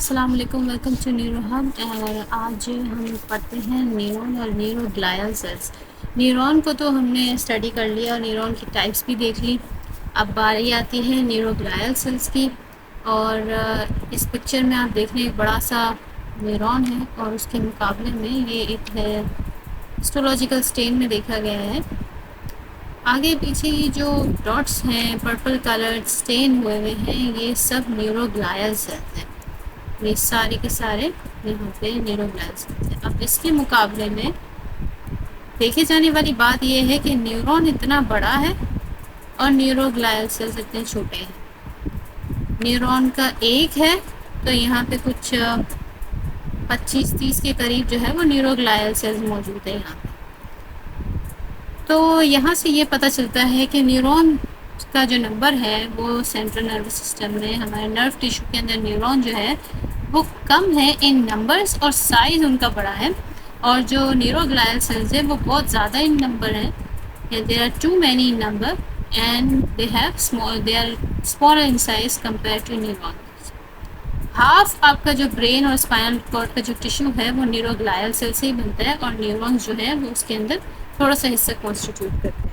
अस्सलाम वालेकुम, welcome to neuro hub. और आज हम पढ़ते हैं न्यूरॉन और न्यूरोग्लियल सेल्स। न्यूरॉन को तो हमने स्टडी कर लिया और न्यूरॉन की टाइप्स भी देख ली। अब बारी आती है न्यूरोग्लियल सेल्स की। और इस पिक्चर में आप देख रहे हैं एक बड़ा सा न्यूरॉन है और उसके मुकाबले में ये एक है हिस्टोलॉजिकल स्टेन में देखा गया है। आगे पीछे ये जो डॉट्स हैं पर्पल कलर स्टेन हुए हुए हैं, ये सब न्यूरोग्लियल सेल्स हैं। ये सारे के सारे यहाँ पे न्यूरोग्लियल सेल्स हैं। अब इसके मुकाबले में देखे जाने वाली बात यह है कि न्यूरॉन इतना बड़ा है और न्यूरोग्लियल सेल्स इतने छोटे हैं। न्यूरॉन का एक है तो यहाँ पे कुछ 25-30 के करीब जो है वो न्यूरोग्लियल सेल्स मौजूद है यहाँ पे। तो यहाँ से ये पता चलता है कि न्यूरॉन का जो नंबर है वो सेंट्रल नर्वस सिस्टम में हमारे नर्व टिश्यू के अंदर न्यूरॉन जो है वो कम है इन नंबर्स और साइज़ उनका बड़ा है। और जो न्यूरोग्लियल सेल्स है वो बहुत ज़्यादा इन नंबर हैं, there are too many in number and they are smaller in size compare to neuron. Half आपका जो ब्रेन और स्पाइनल कॉर्ड का जो टिश्यू है वो न्यूरोग्लियल सेल से ही बनता है और न्यूरॉन्स जो है वो उसके अंदर थोड़ा सा हिस्सा कॉन्स्टिट्यूट करते हैं।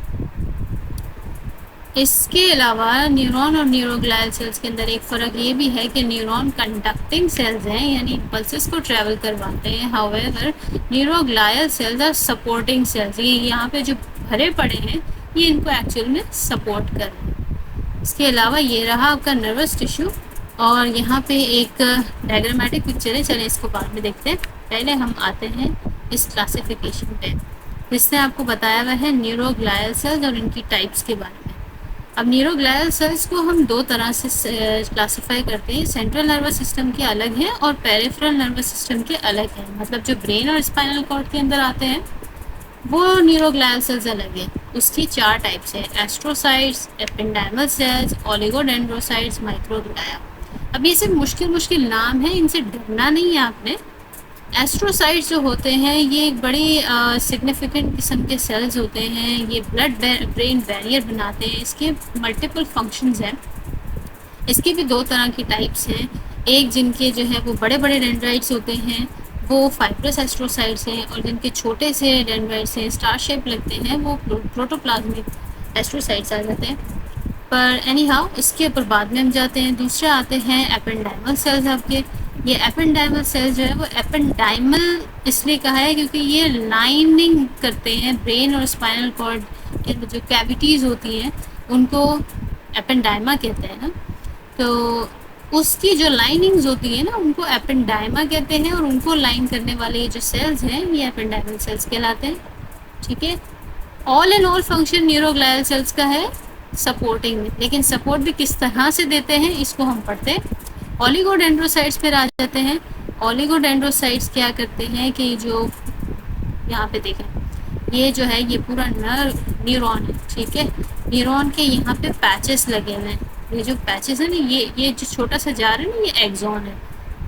इसके अलावा न्यूरॉन और न्यूरोग्लियल सेल्स के अंदर एक फ़र्क ये भी है कि न्यूरॉन कंडक्टिंग सेल्स हैं, यानी पल्सेस को ट्रैवल करवाते हैं। However neuroglial cells are supporting cells. ये यहाँ पे जो भरे पड़े हैं ये इनको एक्चुअल में सपोर्ट कर रहे हैं। इसके अलावा ये रहा आपका नर्वस टिश्यू और यहाँ पे एक डायग्रामेटिक पिक्चर है। चलें इसको बाद में देखते हैं, पहले हम आते हैं इस क्लासिफिकेशन पे जिसने आपको बताया हुआ है न्यूरोग्लियल सेल्स और इनकी टाइप्स के बारे में। अब न्यूरोग्लियल सेल्स को हम दो तरह से क्लासिफाई करते हैं। सेंट्रल नर्वस सिस्टम के अलग हैं और पेरिफेरल नर्वस सिस्टम के अलग हैं। मतलब जो ब्रेन और स्पाइनल कॉर्ड के अंदर आते हैं वो न्यूरोग्लियल सेल्स अलग है। उसकी 4 टाइप्स हैं: astrocytes, ependymal sales, oligodendrocytes, microglia. अब ये सिर्फ मुश्किल नाम है, इनसे डरना नहीं है आपने। एस्ट्रोसाइट्स जो होते हैं ये एक बड़ी सिग्निफिकेंट किस्म के सेल्स होते हैं। ये ब्लड ब्रेन बैरियर बनाते हैं। इसके मल्टीपल फंक्शंस हैं। इसकी भी 2 तरह की टाइप्स हैं। एक जिनके जो है वो बड़े बड़े डेंड्राइट्स होते हैं वो फाइब्रस एस्ट्रोसाइट्स हैं और जिनके छोटे से डेंड्राइट्स हैं स्टार शेप लगते हैं वो प्रोटोप्लाज्मिक एस्ट्रोसाइट्स आ जाते हैं। पर एनी हाउ इसके ऊपर बाद में हम जाते हैं। दूसरे आते हैं एपेंडाइमल सेल्स आपके। ये एपेंडाइमल सेल्स जो है वो एपेंडाइमल इसलिए कहा है क्योंकि ये लाइनिंग करते हैं ब्रेन और स्पाइनल कॉर्ड के जो कैविटीज़ होती हैं उनको एपेंडाइमा कहते हैं ना। तो उसकी जो लाइनिंग्स होती है ना उनको एपेंडाइमा कहते हैं और उनको लाइन करने वाले ये जो सेल्स हैं ये एपेंडाइमल सेल्स कहलाते हैं। ठीक है। All and all function neuroglial sales का है सपोर्टिंग में, लेकिन सपोर्ट भी किस तरह से देते हैं इसको हम पढ़ते हैं। ओलिगोडेंड्रोसाइट्स पर आ जाते हैं। ओलिगोडेंड्रोसाइट्स क्या करते हैं कि जो यहाँ पे देखें ये जो है ये पूरा न्यूरॉन है। ठीक है। न्यूरॉन के यहाँ पे पैचेस लगे हुए हैं। ये जो पैचेस है ना ये जो छोटा सा जा रहा है ना ये एक्सॉन है।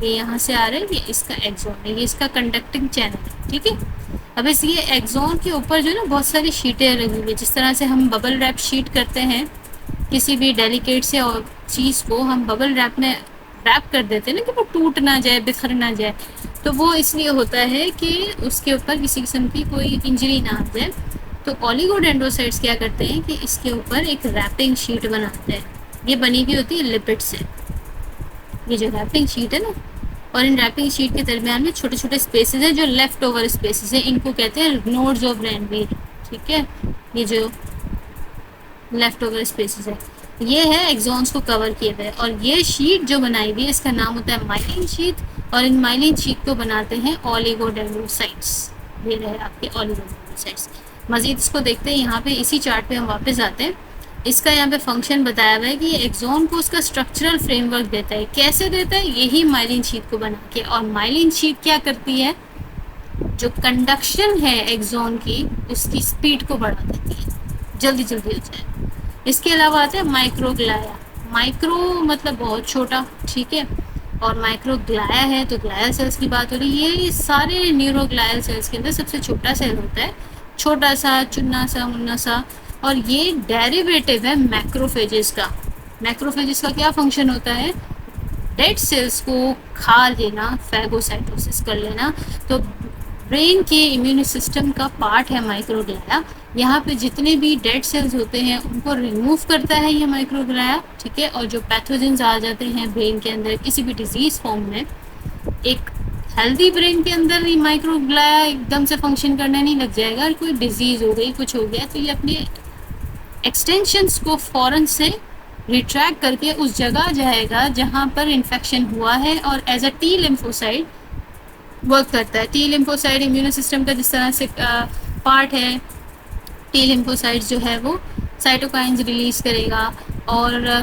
ये यहाँ से आ रहा है, ये इसका एक्सॉन है, ये इसका कंडक्टिंग चैनल है। ठीक है। अब इस ये एक्सॉन के ऊपर जो है ना बहुत सारी शीटें लगी हुई है। जिस तरह से हम बबल रैप शीट करते हैं किसी भी डेलिकेट से और चीज़ को हम बबल रैप में रैप कर देते हैं ना कि वो टूट ना जाए, बिखर ना जाए। तो वो इसलिए होता है कि उसके ऊपर किसी किस्म की कोई इंजरी ना आ जाए। तो ओलिगोडेंड्रोसाइट्स क्या करते हैं कि इसके ऊपर एक रैपिंग शीट बनाते हैं। ये बनी हुई होती है लिपिड से। ये जो रैपिंग शीट है ना और इन रैपिंग शीट के दरमियान में छोटे छोटे स्पेसेस हैं जो लेफ्ट ओवर स्पेसेस हैं, इनको कहते हैं नोड्स ऑफ रैनवीर। ठीक है। ये जो लेफ्ट ओवर स्पेसेस है ये है एक्सॉन्स को कवर किए हुए। और ये शीट जो बनाई हुई है इसका नाम होता है माइलिन शीट और इन माइलिन शीट को बनाते हैं ओलिगोडेंड्रोसाइट्स। ये रहे आपके ओलिगोडेंड्रोसाइट्स। मज़ीद इसको देखते हैं यहाँ पे इसी चार्ट पे हम वापस आते हैं। इसका यहाँ पे फंक्शन बताया हुआ है कि ये एक्सॉन को उसका स्ट्रक्चरल फ्रेमवर्क देता है। कैसे देता है? यही माइलिन शीट को बना के। और माइलिन शीट क्या करती है? जो कंडक्शन है एक्सॉन की उसकी स्पीड को बढ़ा देती है, जल्दी जल्दी हो जाए। इसके अलावा आता है माइक्रोग्लाया। माइक्रो मतलब बहुत छोटा। ठीक है। और माइक्रोग्लाया है तो ग्लाया सेल्स की बात हो रही है। ये सारे न्यूरोग्लायल सेल्स के अंदर सबसे छोटा सेल होता है, छोटा सा चुन्ना सा मुन्ना सा। और ये डेरिवेटिव है मैक्रोफेजेस का। मैक्रोफेजेस का क्या फंक्शन होता है? डेड सेल्स को खा लेना, फैगोसाइटोसिस कर लेना। तो ब्रेन के इम्यून सिस्टम का पार्ट है माइक्रोग्लाया। यहाँ पे जितने भी डेड सेल्स होते हैं उनको रिमूव करता है ये माइक्रोग्लाया, ठीक है। और जो पैथोजेंस आ जाते हैं ब्रेन के अंदर किसी भी डिजीज फॉर्म में, एक हेल्दी ब्रेन के अंदर ये माइक्रोग्लाया एकदम से फंक्शन करने नहीं लग जाएगा। और कोई डिजीज हो गई, कुछ हो गया, तो ये अपने एक्सटेंशंस को फ़ौरन से रिट्रैक्ट करके उस जगह जाएगा जहाँ पर इन्फेक्शन हुआ है, और as a T lymphocyte work करता है। टी लिम्फोसाइट इम्यून सिस्टम का जिस तरह से पार्ट है, टी लिम्फोसाइट जो है वो साइटोकाइंस रिलीज करेगा, और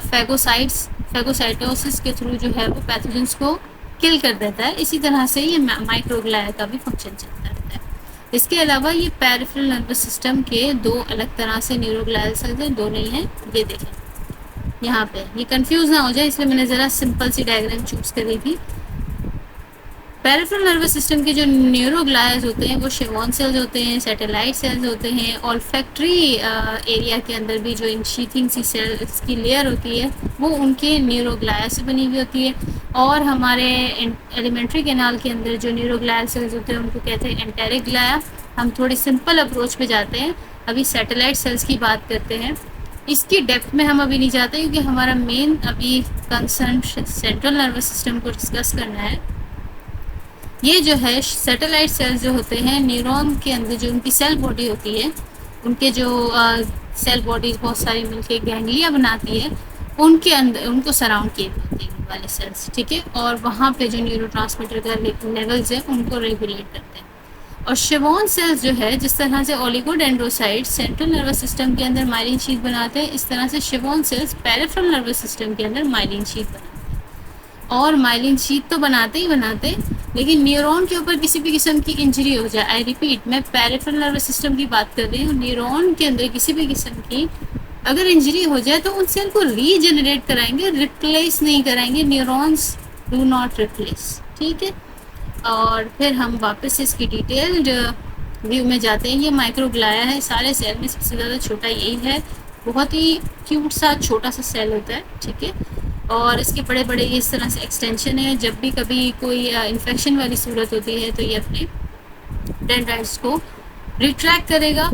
फैगोसाइटोसिस के थ्रू जो है वो पैथोजेंस को किल कर देता है। इसी तरह से ये माइक्रोग्लाया का भी फंक्शन चलता रहता है। इसके अलावा ये पेरिफेरल नर्वस सिस्टम के दो अलग तरह से न्यूरोग्लायल सेल्स हैं, दो नहीं हैं। ये देखें यहाँ पे, ये कंफ्यूज ना हो जाए इसलिए मैंने ज़रा सिंपल सी डायग्राम चूज करी थी। पेरिफेरल नर्वस सिस्टम के जो न्यूरोग्लायल्स होते हैं वो शेवॉन सेल्स होते हैं, सैटेलाइट सेल्स होते हैं। ऑल्फैक्टरी एरिया के अंदर भी जो इनशीथिंग सी सेल्स की लेयर होती है वो उनके न्यूरोग्लाया से बनी हुई होती है। और हमारे एलिमेंट्री कैनाल के अंदर जो न्यूरोग्लायल सेल्स होते हैं उनको कहते हैं एंटेरिक ग्लाया। हम थोड़ी सिंपल अप्रोच पे जाते हैं, अभी सैटेलाइट सेल्स की बात करते हैं। इसकी डेप्थ में हम अभी नहीं जाते क्योंकि हमारा मेन अभी कंसर्न सेंट्रल नर्वस सिस्टम को डिस्कस करना है। ये जो है सैटेलाइट सेल्स जो होते हैं न्यूरॉन के अंदर, जो उनकी सेल बॉडी होती है, उनके जो सेल बॉडीज बहुत सारी मिलके गैंग्लिया बनाती है, उनके अंदर उनको सराउंड किए होते हैं वाले सेल्स, ठीक है। और वहाँ पे जो न्यूरोट्रांसमीटर का लेवल्स है उनको रेगुलेट करते हैं। और शेवॉन सेल्स जो है, जिस तरह से ओलिगोडेंड्रोसाइट्स सेंट्रल नर्वस सिस्टम के अंदर माइलिन शीथ बनाते हैं, इस तरह से Chevon sales peripheral nervous system के अंदर माइलिन शीथ बनाते हैं। और माइलिन शीथ तो बनाते ही बनाते, लेकिन न्यूरॉन के ऊपर किसी भी किस्म की इंजरी हो जाए, आई रिपीट मैं पेरिफेरल नर्वस सिस्टम की बात कर रही हूँ, न्यूरॉन के अंदर किसी भी किस्म की अगर इंजरी हो जाए तो उन सेल को रीजनरेट कराएंगे, रिप्लेस नहीं कराएंगे। न्यूरॉन्स डू नॉट रिप्लेस, ठीक है। और फिर हम वापस इसकी डिटेल्ड व्यू में जाते हैं। ये माइक्रोग्लाया है, सारे सेल में सबसे ज़्यादा छोटा यही है, बहुत ही क्यूट सा छोटा सा सेल होता है, ठीक है। और इसके बड़े बड़े इस तरह से एक्सटेंशन है। जब भी कभी कोई इन्फेक्शन वाली सूरत होती है तो ये अपने डेंड्राइट्स को रिट्रैक्ट करेगा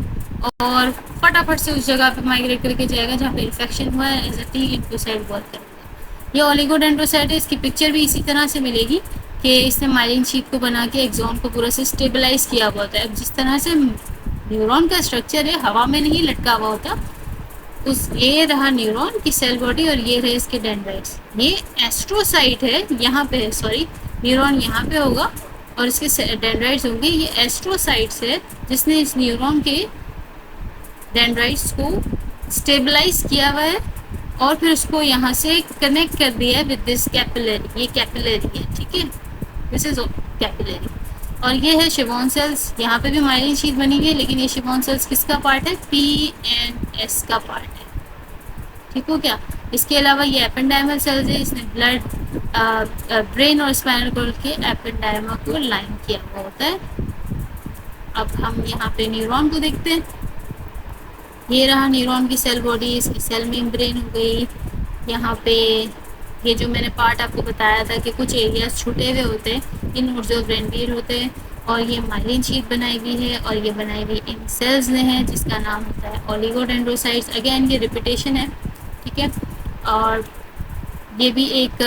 और फटाफट से उस जगह पे माइग्रेट करके जाएगा जहाँ पे इन्फेक्शन हुआ है, as a T lymphocyte work करेगा। ये ओलिगोडेंड्रोसाइट है, इसकी पिक्चर भी इसी तरह से मिलेगी कि इसने माइलिन शीथ को बना के एक्सॉन को पूरा से स्टेबलाइज किया हुआ होता है। अब जिस तरह से न्यूरॉन का स्ट्रक्चर है, हवा में नहीं लटका हुआ होता, उस ये रहा न्यूरॉन की सेल बॉडी और ये रहे इसके डेंड्राइट्स। ये एस्ट्रोसाइट है, यहाँ पे है, सॉरी, न्यूरॉन यहाँ पे होगा और इसके डेंड्राइट्स होंगे। ये एस्ट्रोसाइट्स है जिसने इस न्यूरॉन के डेंड्राइट्स को स्टेबलाइज किया हुआ है और फिर उसको यहाँ से कनेक्ट कर दिया है विद दिस कैपिलरी। ये कैपिलरी है, ठीक है, दिस इज कैपिलरी। और ये है शेवॉन सेल्स, यहाँ पे भी माइलिन शीथ बनी हुई है, लेकिन ये शेवॉन सेल्स किसका पार्ट है? PNS का पार्ट है, ठीक हो क्या। इसके अलावा ये एपेंडाइमल सेल्स है, इसने ब्लड ब्रेन और स्पाइनल कॉर्ड के एपेंडाइमा को लाइन किया हुआ होता है। अब हम यहाँ पे न्यूरॉन को देखते हैं। ये रहा न्यूरॉन की सेल बॉडी, इसकी सेल मेम्ब्रेन हो गई। यहाँ पे ये जो मैंने पार्ट आपको बताया था कि कुछ एरियाज छूटे हुए होते हैं, इन जो ग्रेनवीर होते हैं, और ये माइलिन शीथ बनाई हुई है और ये बनाई हुई इन सेल्स ने है जिसका नाम होता है ओलिगोडेंड्रोसाइट्स। अगेन ये रिपीटेशन है, ठीक है। और ये भी एक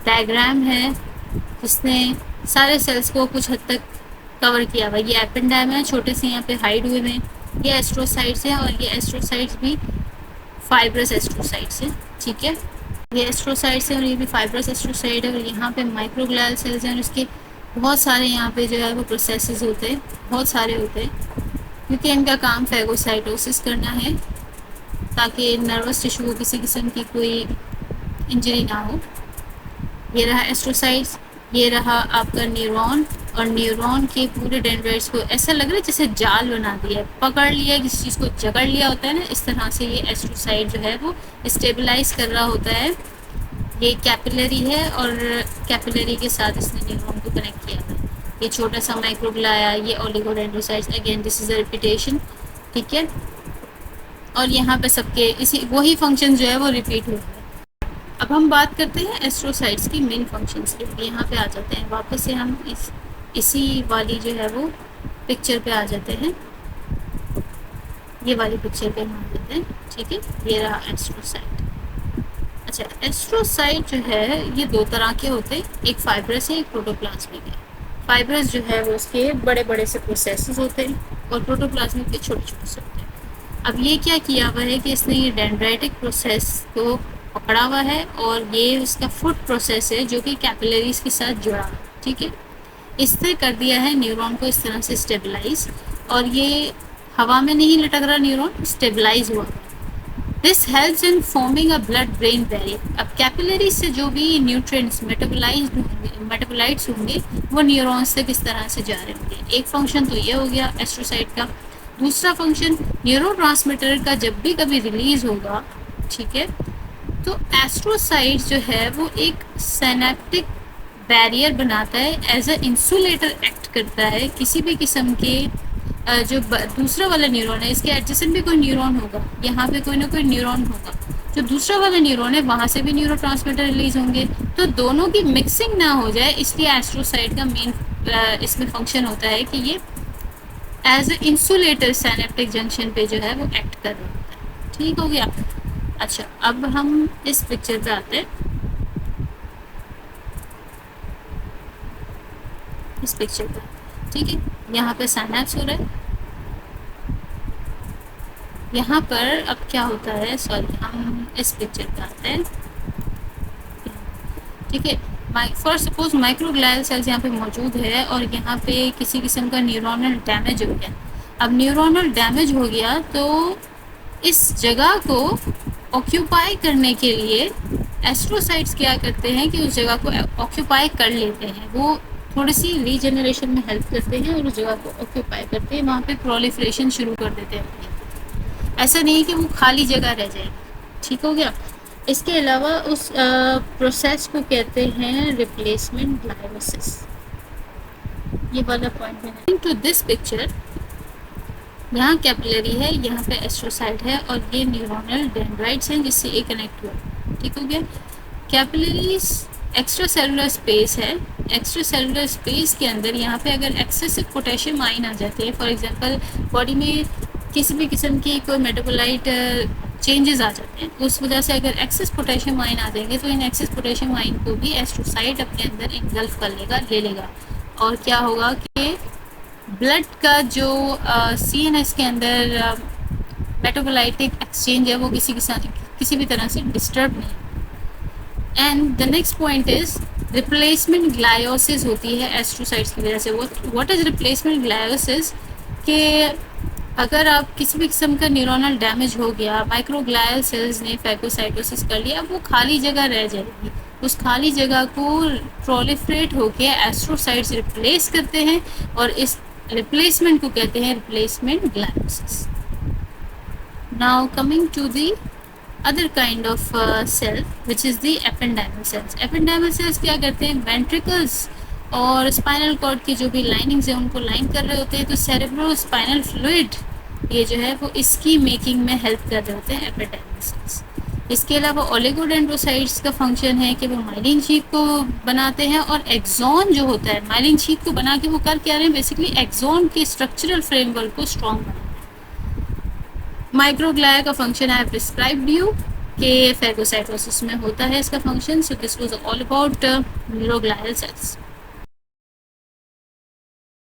डायग्राम है जिसने सारे सेल्स को कुछ हद तक कवर किया हुआ। ये एपेंडाइम है, छोटे से यहाँ पे हाइड हुए हैं। ये एस्ट्रोसाइट्स है और ये एस्ट्रोसाइट्स भी फाइब्रस एस्ट्रोसाइट्स है, ठीक है। ये एस्ट्रोसाइट्स है और ये भी फाइब्रस एस्ट्रोसाइट है। और यहाँ पे माइक्रोग्लायल सेल्स हैं और उसके बहुत सारे यहाँ पे जो है वो प्रोसेसेस होते हैं, बहुत सारे होते हैं, क्योंकि इनका काम फैगोसाइटोसिस करना है ताकि नर्वस टिश्यू को किसी किस्म की कोई इंजरी ना हो। ये रहा एस्ट्रोसाइट्स, ये रहा आपका न्यूरॉन, और न्यूरॉन के पूरे डेंड्राइट्स को ऐसा लग रहा है जैसे जाल बना दिया, पकड़ लिया, किसी चीज़ को जकड़ लिया होता है ना, इस तरह से ये एस्ट्रोसाइट जो है वो स्टेबलाइज कर रहा होता है। ये कैपिलरी है और कैपिलरी के साथ इसने न्यूरॉन को कनेक्ट किया है। ये छोटा सा माइक्रोग्लाया, ये oligodendrocytes, again this is a repetition, ठीक है। और यहाँ पे सबके इसी वही फंक्शन जो है वो रिपीट हो रहा है। अब अब हम बात करते हैं एस्ट्रोसाइट्स की मेन फंक्शंस के लिए। यहाँ पे आ जाते हैं वापस से हम इसी वाली जो है वो पिक्चर पे आ जाते हैं, ये वाली पिक्चर पे हम आ जाते हैं। ठीक है, ये रहा एस्ट्रोसाइट। अच्छा, एस्ट्रोसाइट जो है ये दो तरह के होते हैं, एक फाइब्रस है, एक प्रोटोप्लाज्मिक है। फाइब्रस जो है वो उसके बड़े बड़े से प्रोसेसेस होते हैं और प्रोटोप्लाज्मिक के छोटे छोटे से होते हैं। अब ये क्या किया हुआ है कि इसने ये डेंड्राइटिक प्रोसेस को पकड़ा हुआ है और ये उसका फुट प्रोसेस है जो कि कैपिलरीज के साथ जुड़ा है। ठीक है, इसने कर दिया है न्यूरॉन को इस तरह से स्टेबलाइज, और ये हवा में नहीं लटक रहा, न्यूरॉन स्टेबलाइज हुआ। This helps in forming a blood brain barrier. अब कैपिलरीज से जो भी न्यूट्रिएंट्स मेटाबोलाइट्स होंगे वो न्यूरॉन्स से किस तरह से जा रहे होंगे। एक फंक्शन तो ये हो गया एस्ट्रोसाइट का। दूसरा फंक्शन, न्यूरोट्रांसमीटर का जब भी कभी रिलीज होगा, ठीक है, तो एस्ट्रोसाइट जो है वो एक सिनेप्टिक बैरियर बनाता है, एज अ इंसुलेटर एक्ट करता है किसी भी किस्म के जो दूसरा वाला न्यूरॉन है, इसके एडजेसेंट भी कोई न्यूरॉन होगा, यहाँ पे कोई ना कोई न्यूरॉन होगा, जो दूसरा वाला न्यूरॉन है वहाँ से भी न्यूरोट्रांसमीटर रिलीज होंगे, तो दोनों की मिक्सिंग ना हो जाए, इसलिए एस्ट्रोसाइट का मेन इसमें फंक्शन होता है कि ये as a insulator synaptic junction पे जो है वो एक्ट कर रहा होता है। ठीक हो गया। अच्छा, अब हम इस पिक्चर पे आते हैं, इस पिक्चर पे। ठीक है, यहाँ पे साइनेप्स हो रहा है, यहाँ पर अब क्या होता है, सॉरी हम इस पिक्चर पे आते हैं। ठीक है, फॉर सपोज माइक्रोग्लियल सेल्स यहाँ पे मौजूद है और यहाँ पे किसी किस्म का न्यूरोनल डैमेज हो गया। अब न्यूरोनल डैमेज हो गया तो इस जगह को ऑक्यूपाई करने के लिए एस्ट्रोसाइट्स क्या करते हैं कि उस जगह को ऑक्यूपाई कर लेते हैं, वो थोड़ी सी रीजनरेशन में हेल्प करते हैं और उस जगह को ऑक्यूपाई करते हैं, वहाँ पे प्रोलिफरेशन शुरू कर देते हैं। ऐसा नहीं कि वो खाली जगह रह जाएगी। ठीक हो गया। इसके अलावा उस प्रोसेस को कहते हैं रिप्लेसमेंट ग्लायोसिस। ये वाला पॉइंट है। टू दिस पिक्चर, यहाँ कैपिलरी है, यहाँ पे एस्ट्रोसाइट है और ये न्यूरोनल डेंड्राइट्स हैं जिससे ये कनेक्ट हुआ। ठीक हो गया। कैपिलरीज एक्स्ट्रा सेलुलर स्पेस है, एक्स्ट्रा सेलुलर स्पेस के अंदर यहाँ पे अगर एक्सेसिव पोटेशियम आयन आ जाते हैं, फॉर एग्जांपल बॉडी में किसी भी किस्म की कोई मेटाबोलाइट चेंजेस आ जाते हैं, उस वजह से अगर एक्सेस पोटेशियम आयन आ जाएंगे तो इन एक्सेस पोटेशियम आयन को भी एस्ट्रोसाइट अपने अंदर इनगल्फ कर लेगा, ले लेगा, और क्या होगा कि ब्लड का जो CNS के अंदर मेटाबोलाइटिक एक्सचेंज है वो किसी भी तरह से डिस्टर्ब नहीं। And the next point is replacement gliosis होती है एस्ट्रोसाइट्स की वजह से। What is replacement gliosis? कि अगर आप किसी भी किस्म का न्यूरोनल डैमेज हो गया, माइक्रोग्लायल सेल्स ने फैगोसाइटोसिस कर लिया, वो खाली जगह रह जाएगी, उस खाली जगह को प्रोलिफरेट होके एस्ट्रोसाइट्स रिप्लेस करते हैं और इस रिप्लेसमेंट को कहते हैं replacement gliosis. Now coming to the other kind of cell which is the ependymal cells. Ependymal cells क्या करते हैं, वेंट्रिकल्स और स्पाइनल कॉर्ड की जो भी लाइनिंग्स है उनको लाइन कर रहे होते हैं, तो सेरेब्रो स्पाइनल फ्लूइड ये जो है वो इसकी मेकिंग में हेल्प कर रहे होते हैं एपेंडाइमल सेल्स। इसके अलावा ओलिगोडेंड्रोसाइट्स का फंक्शन है कि वो माइलिन शीट को बनाते हैं, और एक्सॉन जो होता है माइलिन शीट को बना के वो कर क्या रहे हैं, बेसिकली एक्सॉन के स्ट्रक्चरल फ्रेमवर्क को स्ट्रॉन्ग बनाते हैं। माइक्रोग्लाया का function I have described you कि फैगोसाइटोसिस में होता है इसका function. So this was all about neuroglial sales.